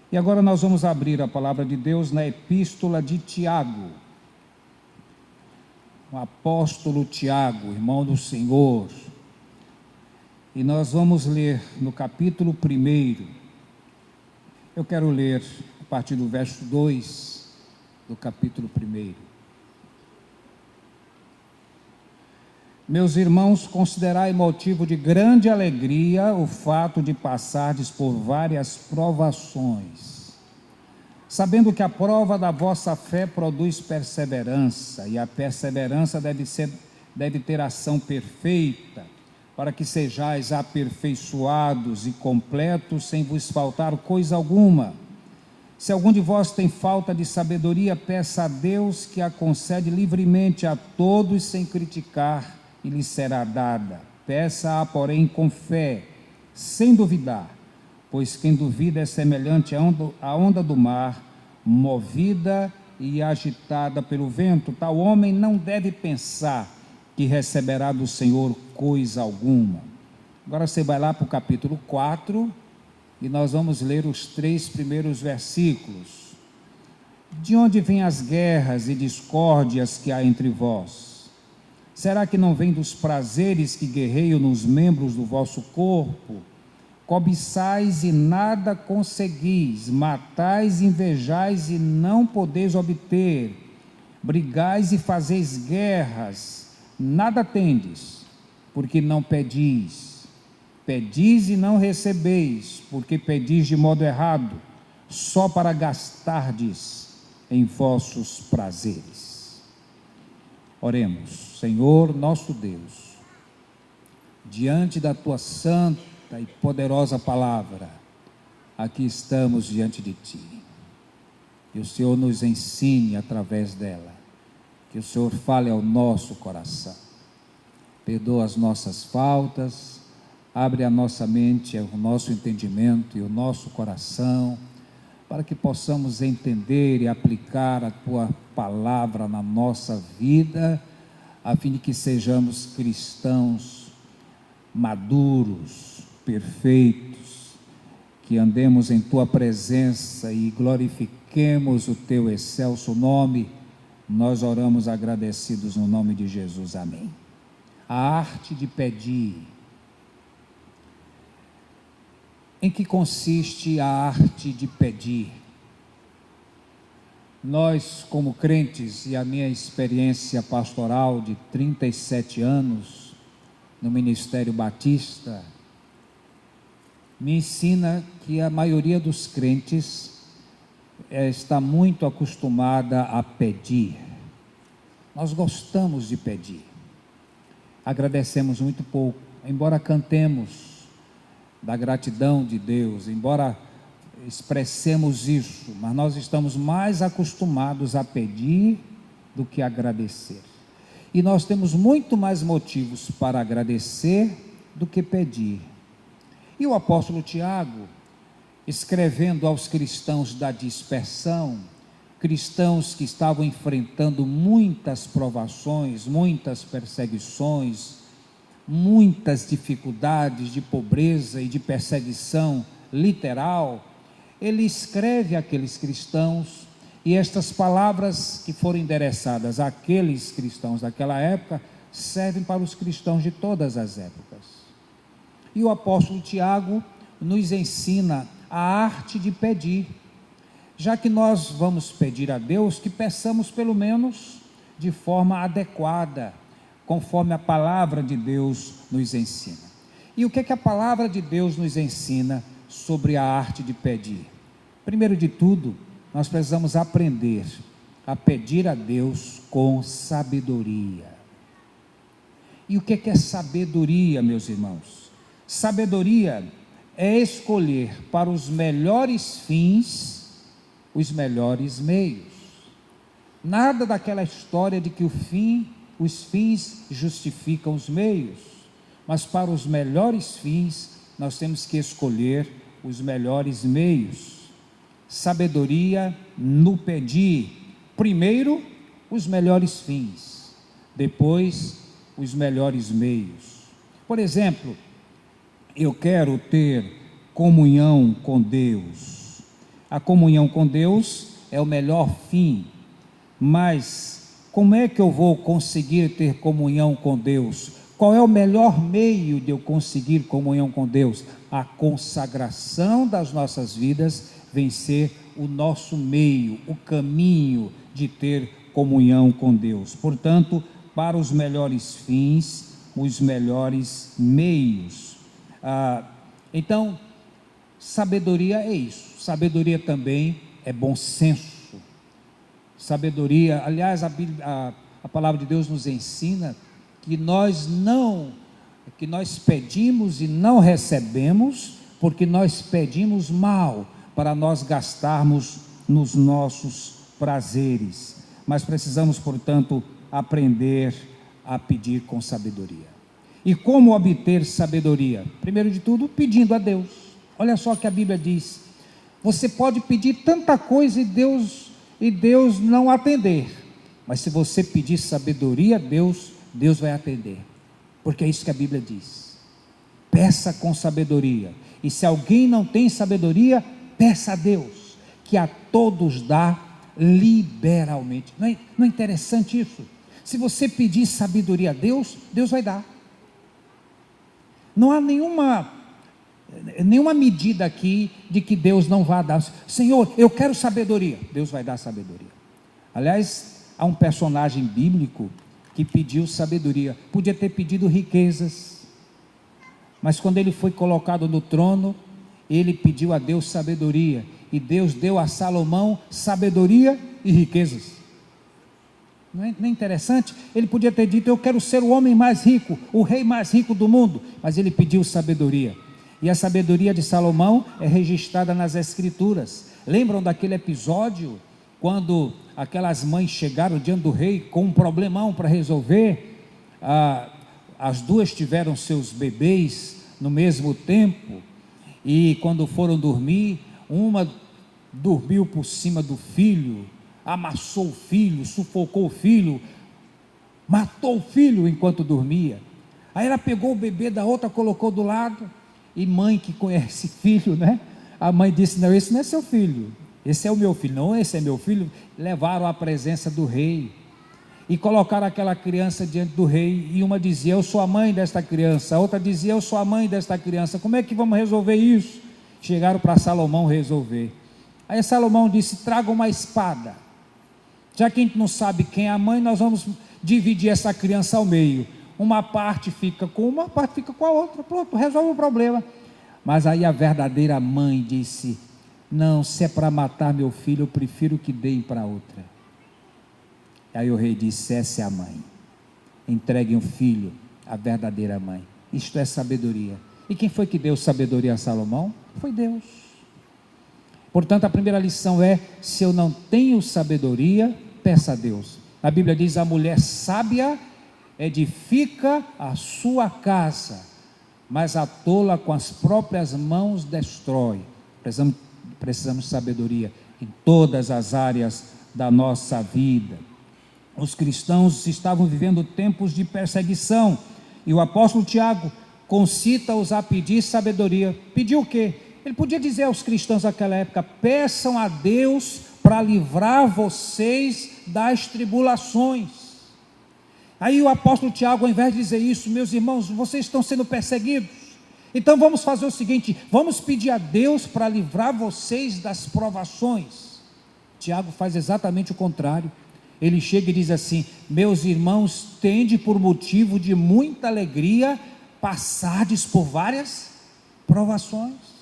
E agora nós vamos abrir a palavra de Deus na epístola de Tiago. O apóstolo Tiago, irmão do Senhor. E nós vamos ler no capítulo 1. Eu quero ler a partir do verso 2 do capítulo 1. Meus irmãos, considerai motivo de grande alegria o fato de passardes por várias provações, sabendo que a prova da vossa fé produz perseverança, e a perseverança deve ter ação perfeita, para que sejais aperfeiçoados e completos, sem vos faltar coisa alguma. Se algum de vós tem falta de sabedoria, peça a Deus, que a concede livremente a todos, sem criticar, e lhe será dada. Peça-a, porém, com fé, sem duvidar, pois quem duvida é semelhante à onda do mar, movida e agitada pelo vento. Tal homem não deve pensar que receberá do Senhor coisa alguma. Agora você vai lá para o capítulo 4, e nós vamos ler os 3 primeiros versículos. De onde vêm as guerras e discórdias que há entre vós? Será que não vem dos prazeres que guerreiam nos membros do vosso corpo? Cobiçais e nada conseguis, matais e invejais e não podeis obter, brigais e fazeis guerras, nada tendes, porque não pedis. Pedis e não recebeis, porque pedis de modo errado, só para gastardes em vossos prazeres. Oremos. Senhor nosso Deus, diante da tua santa e poderosa palavra, aqui estamos diante de ti. Que o Senhor nos ensine através dela, que o Senhor fale ao nosso coração, perdoa as nossas faltas, abre a nossa mente, o nosso entendimento e o nosso coração, para que possamos entender e aplicar a tua palavra na nossa vida, a fim de que sejamos cristãos maduros, perfeitos, que andemos em tua presença e glorifiquemos o teu excelso nome. Nós oramos agradecidos no nome de Jesus, amém. A arte de pedir. Em que consiste a arte de pedir? Nós, como crentes, e a minha experiência pastoral de 37 anos no Ministério Batista, me ensina que a maioria dos crentes está muito acostumada a pedir. Nós gostamos de pedir, agradecemos muito pouco, embora cantemos da gratidão de Deus, embora expressemos isso, mas nós estamos mais acostumados a pedir do que a agradecer. E nós temos muito mais motivos para agradecer do que pedir. E o apóstolo Tiago, escrevendo aos cristãos da dispersão, cristãos que estavam enfrentando muitas provações, muitas perseguições, muitas dificuldades de pobreza e de perseguição literal, ele escreve àqueles cristãos, e estas palavras que foram endereçadas àqueles cristãos daquela época, servem para os cristãos de todas as épocas. E o apóstolo Tiago nos ensina a arte de pedir, já que nós vamos pedir a Deus, que peçamos pelo menos de forma adequada, conforme a palavra de Deus nos ensina. E o que é que a palavra de Deus nos ensina sobre a arte de pedir? Primeiro de tudo, nós precisamos aprender a pedir a Deus com sabedoria. E o que é sabedoria, meus irmãos? Sabedoria é escolher para os melhores fins os melhores meios. Nada daquela história de que os fins justificam os meios, mas para os melhores fins nós temos que escolher os melhores meios. Sabedoria no pedir, primeiro os melhores fins, depois os melhores meios. Por exemplo, eu quero ter comunhão com Deus, A comunhão com Deus é o melhor fim, mas como é que eu vou conseguir ter comunhão com Deus? Qual é o melhor meio de eu conseguir comunhão com Deus? A consagração das nossas vidas vem ser o nosso meio, o caminho de ter comunhão com Deus. Portanto, para os melhores fins, os melhores meios. Então, sabedoria é isso. Sabedoria também é bom senso. Sabedoria, aliás, a palavra de Deus nos ensina que nós pedimos e não recebemos, porque nós pedimos mal, para nós gastarmos nos nossos prazeres. Mas precisamos, portanto, aprender a pedir com sabedoria. E como obter sabedoria? Primeiro de tudo, pedindo a Deus. Olha só o que a Bíblia diz: você pode pedir tanta coisa e Deus não atender, mas se você pedir sabedoria a Deus, Deus vai atender, porque é isso que a Bíblia diz. Peça com sabedoria, e se alguém não tem sabedoria, peça a Deus, que a todos dá liberalmente. Não é interessante isso? Se você pedir sabedoria a Deus, Deus vai dar. Não há nenhuma medida aqui de que Deus não vai dar. Senhor, eu quero sabedoria. Deus vai dar sabedoria. Aliás, há um personagem bíblico que pediu sabedoria. Podia ter pedido riquezas, mas quando ele foi colocado no trono, ele pediu a Deus sabedoria, e Deus deu a Salomão sabedoria e riquezas. Não é interessante? Ele podia ter dito: eu quero ser o homem mais rico, o rei mais rico do mundo, mas ele pediu sabedoria. E a sabedoria de Salomão é registrada nas Escrituras. Lembram daquele episódio, quando aquelas mães chegaram diante do rei com um problemão para resolver? As duas tiveram seus bebês no mesmo tempo, e quando foram dormir, uma dormiu por cima do filho, amassou o filho, sufocou o filho, matou o filho enquanto dormia. Aí ela pegou o bebê da outra, colocou do lado, e mãe que conhece filho, né? A mãe disse: não, esse não é seu filho, esse é o meu filho. Não, esse é meu filho. Levaram à presença do rei e colocaram aquela criança diante do rei, e uma dizia: eu sou a mãe desta criança, a outra dizia: eu sou a mãe desta criança, como é que vamos resolver isso? Chegaram para Salomão resolver. Aí Salomão disse: traga uma espada, já que a gente não sabe quem é a mãe, nós vamos dividir essa criança ao meio, uma parte fica com uma, parte fica com a outra, pronto, resolve o problema. Mas aí a verdadeira mãe disse: não, se é para matar meu filho, eu prefiro que deem para outra. Aí o rei disse: essa é a mãe, entreguem o filho à verdadeira mãe. Isto é sabedoria. E quem foi que deu sabedoria a Salomão? Foi Deus. Portanto, a primeira lição é: se eu não tenho sabedoria, peça a Deus. A Bíblia diz: a mulher sábia edifica a sua casa, mas a tola com as próprias mãos destrói. Precisamos de sabedoria em todas as áreas da nossa vida. Os cristãos estavam vivendo tempos de perseguição, e o apóstolo Tiago concita-os a pedir sabedoria. Pediu o quê? Ele podia dizer aos cristãos daquela época: peçam a Deus para livrar vocês das tribulações. Aí o apóstolo Tiago, ao invés de dizer isso: meus irmãos, vocês estão sendo perseguidos, então vamos fazer o seguinte, vamos pedir a Deus para livrar vocês das provações. Tiago faz exatamente o contrário. Ele chega e diz assim: meus irmãos, tende por motivo de muita alegria passardes por várias provações.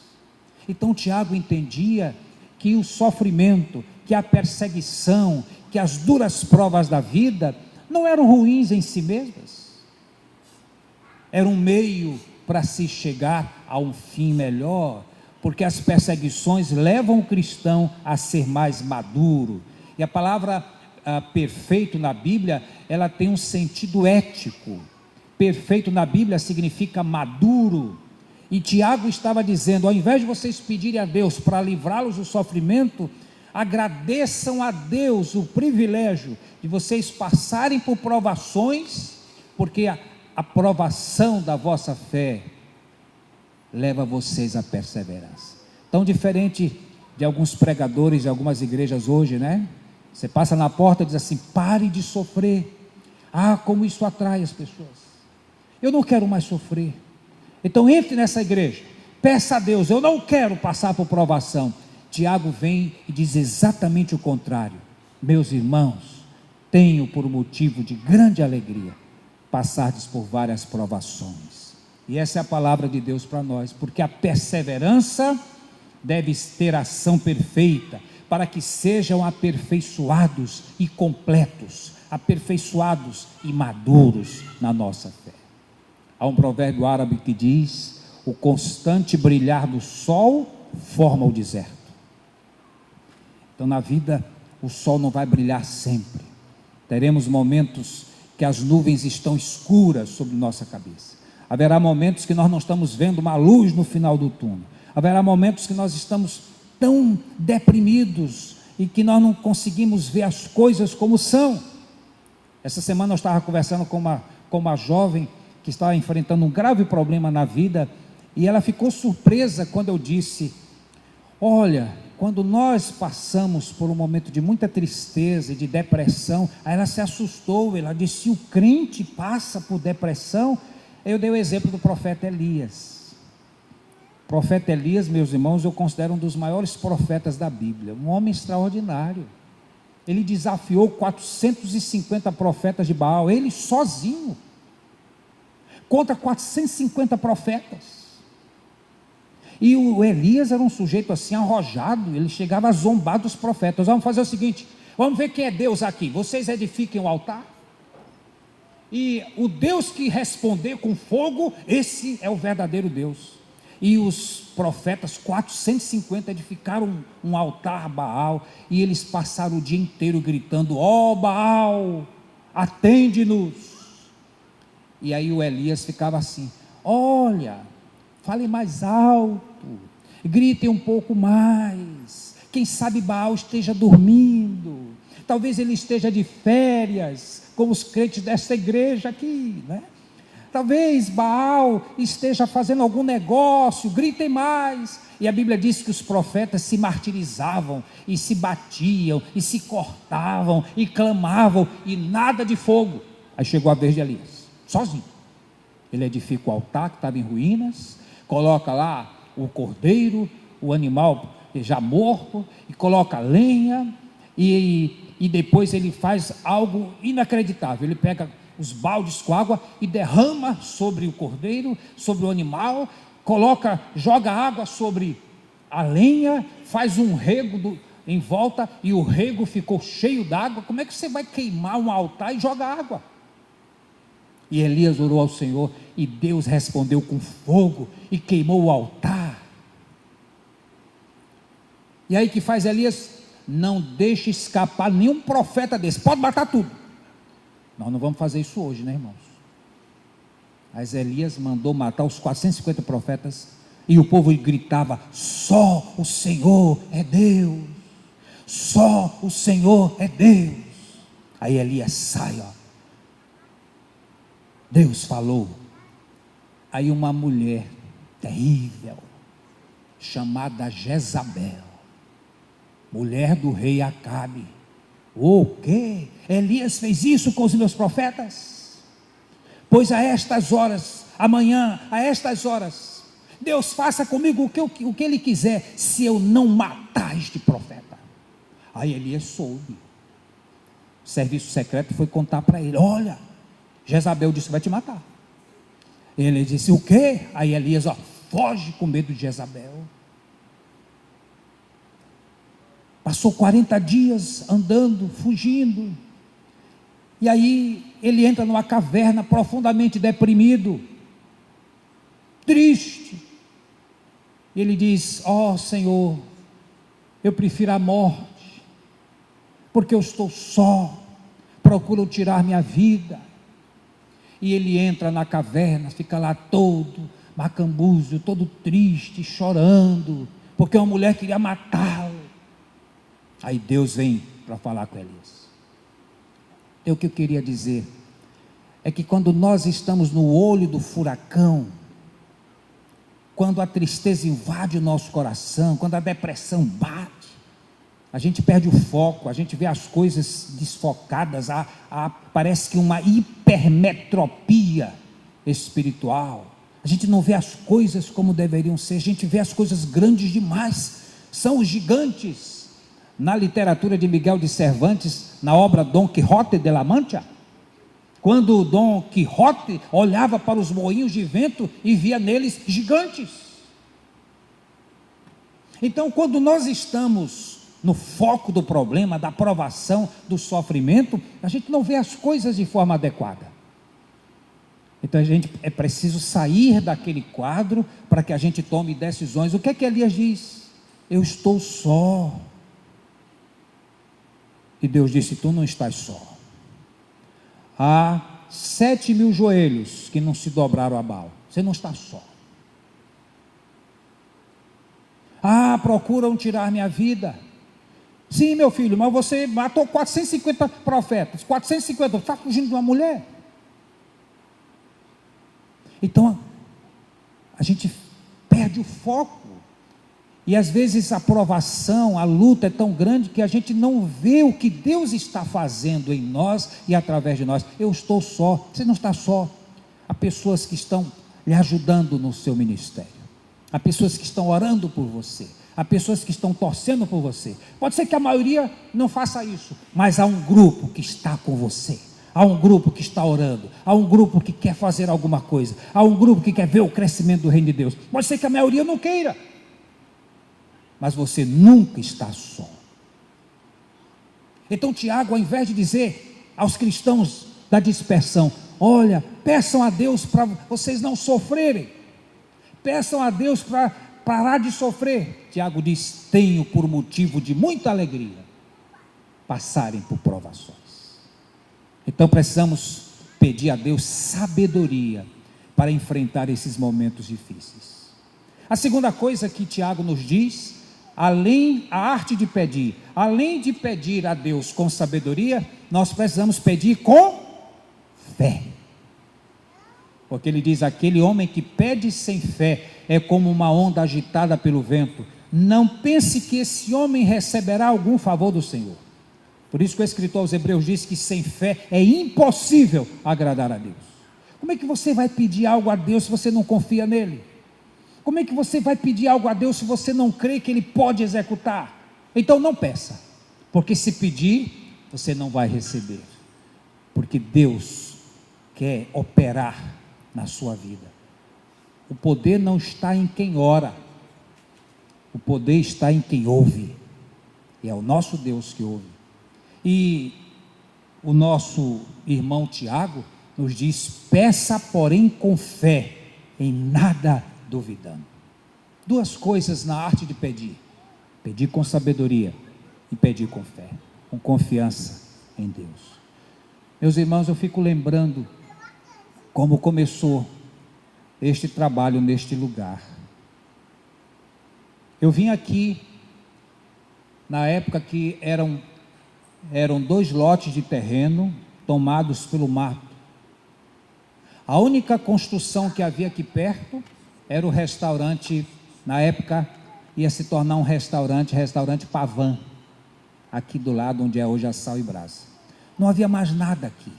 Então Tiago entendia que o sofrimento, que a perseguição, que as duras provas da vida não eram ruins em si mesmas, era um meio para se chegar a um fim melhor, porque as perseguições levam o cristão a ser mais maduro. E a palavra perfeito na Bíblia, ela tem um sentido ético. Perfeito na Bíblia significa maduro. E Tiago estava dizendo: ao invés de vocês pedirem a Deus para livrá-los do sofrimento, agradeçam a Deus o privilégio de vocês passarem por provações, porque a provação da vossa fé leva vocês à perseverança. Tão diferente de alguns pregadores de algumas igrejas hoje, né? Você passa na porta e diz assim: pare de sofrer. Ah, como isso atrai as pessoas. Eu não quero mais sofrer. Então entre nessa igreja, peça a Deus: eu não quero passar por provação. Tiago vem e diz exatamente o contrário: meus irmãos, tenho por motivo de grande alegria passardes por várias provações. E essa é a palavra de Deus para nós, porque a perseverança deve ter ação perfeita, para que sejam aperfeiçoados e completos, aperfeiçoados e maduros na nossa fé. Há um provérbio árabe que diz: o constante brilhar do sol forma o deserto. Então na vida o sol não vai brilhar sempre. Teremos momentos que as nuvens estão escuras sobre nossa cabeça. Haverá momentos que nós não estamos vendo uma luz no final do túnel. Haverá momentos que nós estamos tão deprimidos e que nós não conseguimos ver as coisas como são. Essa semana eu estava conversando com uma jovem que estava enfrentando um grave problema na vida, e ela ficou surpresa quando eu disse: olha, quando nós passamos por um momento de muita tristeza e de depressão, aí ela se assustou, ela disse: se o crente passa por depressão. Eu dei o exemplo do profeta Elias. O profeta Elias, meus irmãos, eu considero um dos maiores profetas da Bíblia, um homem extraordinário. Ele desafiou 450 profetas de Baal, ele sozinho, contra 450 profetas. E o Elias era um sujeito assim arrojado, ele chegava a zombar dos profetas. Vamos fazer o seguinte, vamos ver quem é Deus aqui, vocês edifiquem o altar, e o Deus que responder com fogo, esse é o verdadeiro Deus. E os profetas, 450, edificaram um altar a Baal, e eles passaram o dia inteiro gritando: ó Baal, atende-nos. E aí o Elias ficava assim: olha, fale mais alto, gritem um pouco mais, quem sabe Baal esteja dormindo, talvez ele esteja de férias, como os crentes desta igreja aqui, né? Talvez Baal esteja fazendo algum negócio, gritem mais. E a Bíblia diz que os profetas se martirizavam, e se batiam, e se cortavam, e clamavam, e nada de fogo. Aí chegou a vez de Elias, sozinho. Ele edifica o altar que estava em ruínas, coloca lá o cordeiro, o animal já morto, e coloca lenha, e depois ele faz algo inacreditável. Ele pega os baldes com água e derrama sobre o cordeiro, sobre o animal, joga água sobre a lenha, faz um rego em volta, e o rego ficou cheio d'água. Como é que você vai queimar um altar e joga água? E Elias orou ao Senhor, e Deus respondeu com fogo e queimou o altar. E aí que faz Elias? Não deixe escapar nenhum profeta desse, pode matar tudo. Nós não vamos fazer isso hoje, né, irmãos? Mas Elias mandou matar os 450 profetas, e o povo gritava: só o Senhor é Deus, só o Senhor é Deus. Aí Elias sai, ó, Deus falou. Aí uma mulher terrível, chamada Jezabel, mulher do rei Acabe: o quê? Elias fez isso com os meus profetas? Pois a estas horas, amanhã, a estas horas, Deus faça comigo o que Ele quiser, se eu não matar este profeta. Aí Elias soube. O serviço secreto foi contar para ele: olha, Jezabel disse que vai te matar. Ele disse: o quê? Aí Elias, ó, foge com medo de Jezabel. Passou 40 dias andando, fugindo, e aí ele entra numa caverna profundamente deprimido, triste. Ele diz: ó Senhor, eu prefiro a morte, porque eu estou só, procuro tirar minha vida. E ele entra na caverna, fica lá todo macambúzio, todo triste, chorando, porque uma mulher queria matá-lo. Aí Deus vem para falar com Elias. E o que eu queria dizer é que quando nós estamos no olho do furacão, quando a tristeza invade o nosso coração, quando a depressão bate, a gente perde o foco, a gente vê as coisas desfocadas, parece que uma hipermetropia espiritual. A gente não vê as coisas como deveriam ser, a gente vê as coisas grandes demais, são os gigantes. Na literatura de Miguel de Cervantes, na obra Dom Quixote de la Mancha, quando o Dom Quixote olhava para os moinhos de vento e via neles gigantes. Então, quando nós estamos no foco do problema, da provação, do sofrimento, a gente não vê as coisas de forma adequada. Então é preciso sair daquele quadro para que a gente tome decisões. O que é que Elias diz? Eu estou só. E Deus disse, tu não estás só. Há 7.000 joelhos que não se dobraram a Baal. Você não está só. Procuram tirar minha vida. Sim, meu filho, mas você matou 450 profetas. 450, está fugindo de uma mulher. Então, a gente perde o foco. E às vezes a provação, a luta é tão grande que a gente não vê o que Deus está fazendo em nós e através de nós. Eu estou só, você não está só. Há pessoas que estão lhe ajudando no seu ministério. Há pessoas que estão orando por você. Há pessoas que estão torcendo por você. Pode ser que a maioria não faça isso, mas há um grupo que está com você. Há um grupo que está orando. Há um grupo que quer fazer alguma coisa. Há um grupo que quer ver o crescimento do reino de Deus. Pode ser que a maioria não queira, mas você nunca está só. Então Tiago, ao invés de dizer aos cristãos da dispersão, olha, peçam a Deus para vocês não sofrerem, peçam a Deus para parar de sofrer, Tiago diz, tenho por motivo de muita alegria passarem por provações. Então precisamos pedir a Deus sabedoria para enfrentar esses momentos difíceis. A segunda coisa que Tiago nos diz, além a arte de pedir, além de pedir a Deus com sabedoria, nós precisamos pedir com fé. Porque ele diz, aquele homem que pede sem fé é como uma onda agitada pelo vento. Não pense que esse homem receberá algum favor do Senhor. Por isso que o escritor aos Hebreus diz que sem fé é impossível agradar a Deus. Como é que você vai pedir algo a Deus se você não confia nele? Como é que você vai pedir algo a Deus se você não crê que ele pode executar? Então não peça, porque se pedir, você não vai receber. Porque Deus quer operar na sua vida. O poder não está em quem ora, o poder está em quem ouve, e é o nosso Deus que ouve. E o nosso irmão Tiago nos diz, peça porém com fé, em nada duvidando. Duas coisas na arte de pedir: pedir com sabedoria e pedir com fé, com confiança em Deus. Meus irmãos, eu fico lembrando como começou este trabalho neste lugar. Eu vim aqui na época que eram 2 lotes de terreno tomados pelo mato. A única construção que havia aqui perto era o restaurante, na época ia se tornar um restaurante Pavan, aqui do lado onde é hoje a Sal e Brasa. Não havia mais nada aqui.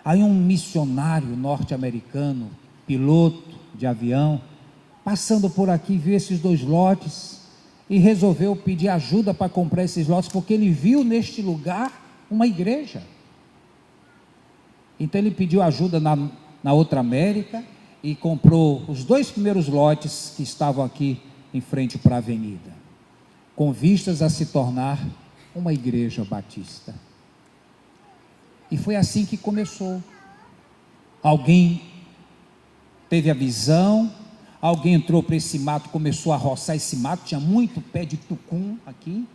Aí um missionário norte-americano, piloto de avião, passando por aqui, viu esses 2 lotes e resolveu pedir ajuda para comprar esses lotes, porque ele viu neste lugar uma igreja. Então ele pediu ajuda na outra América e comprou os 2 primeiros lotes que estavam aqui em frente para a avenida, com vistas a se tornar uma igreja batista. E foi assim que começou. Alguém teve a visão, alguém entrou para esse mato, começou a roçar esse mato, tinha muito pé de tucum aqui.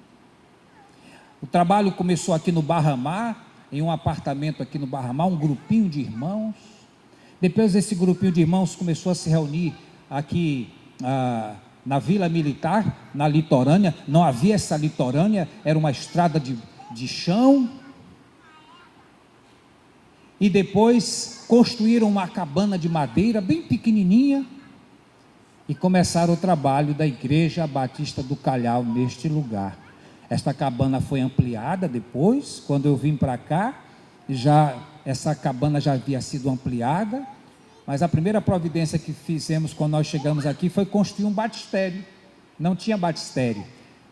O trabalho começou aqui no Barramar, em um apartamento aqui no Barramar, um grupinho de irmãos. Depois esse grupinho de irmãos começou a se reunir aqui na Vila Militar, na litorânea. Não havia essa litorânea, era uma estrada de chão. E depois construíram uma cabana de madeira bem pequenininha, e começaram o trabalho da Igreja Batista do Calhau neste lugar. Esta cabana foi ampliada depois, quando eu vim para cá, essa cabana já havia sido ampliada, mas a primeira providência que fizemos quando nós chegamos aqui foi construir um batistério. Não tinha batistério.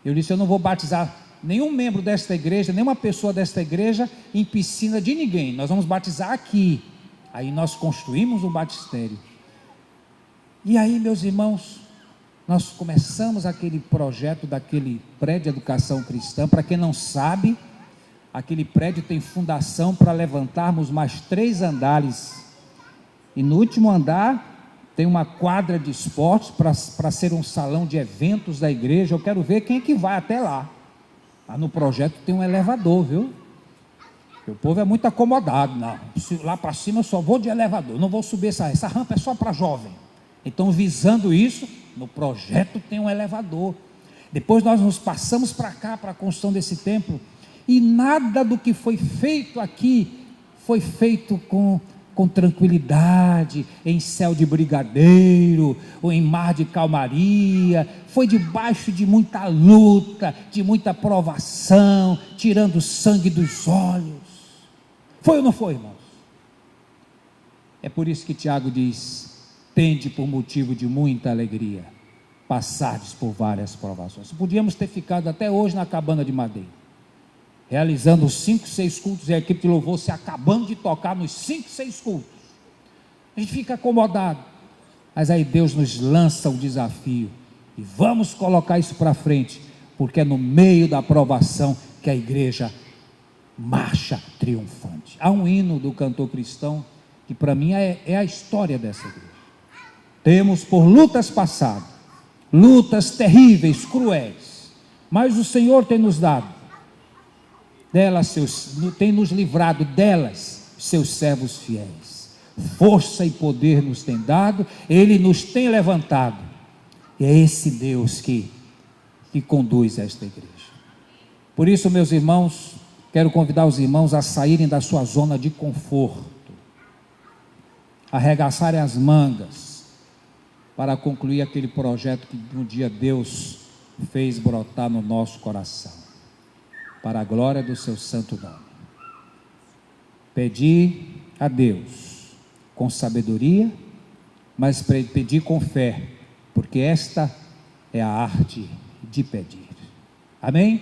Eu disse, eu não vou batizar nenhum membro desta igreja, nenhuma pessoa desta igreja em piscina de ninguém, nós vamos batizar aqui. Aí nós construímos um batistério. E aí, meus irmãos, nós começamos aquele projeto daquele prédio de educação cristã. Para quem não sabe, aquele prédio tem fundação para levantarmos mais 3 andares, e no último andar tem uma quadra de esportes para ser um salão de eventos da igreja. Eu quero ver quem é que vai até lá. Lá no projeto tem um elevador, viu? O povo é muito acomodado. Não, lá para cima eu só vou de elevador, não vou subir essa rampa é só para jovem. Então, visando isso, no projeto tem um elevador. Depois nós nos passamos para cá, para a construção desse templo, e nada do que foi feito aqui foi feito com tranquilidade, em céu de brigadeiro, ou em mar de calmaria. Foi debaixo de muita luta, de muita provação, tirando sangue dos olhos. Foi ou não foi, irmãos? É por isso que Tiago diz: tende por motivo de muita alegria, passardes por várias provações. Podíamos ter ficado até hoje na cabana de madeira, realizando os 5, 6 cultos, e a equipe de louvor se acabando de tocar nos 5, 6 cultos. A gente fica acomodado, mas aí Deus nos lança o desafio, e vamos colocar isso para frente, porque é no meio da provação que a igreja marcha triunfante. Há um hino do cantor cristão, que para mim é a história dessa igreja. Temos por lutas passadas, lutas terríveis, cruéis, mas o Senhor tem nos dado delas, tem nos livrado delas, seus servos fiéis. Força e poder nos tem dado, Ele nos tem levantado, e é esse Deus que conduz esta igreja. Por isso, meus irmãos, quero convidar os irmãos a saírem da sua zona de conforto, arregaçarem as mangas, para concluir aquele projeto que um dia Deus fez brotar no nosso coração, para a glória do seu santo nome. Pedir a Deus com sabedoria, mas pedir com fé, porque esta é a arte de pedir. Amém?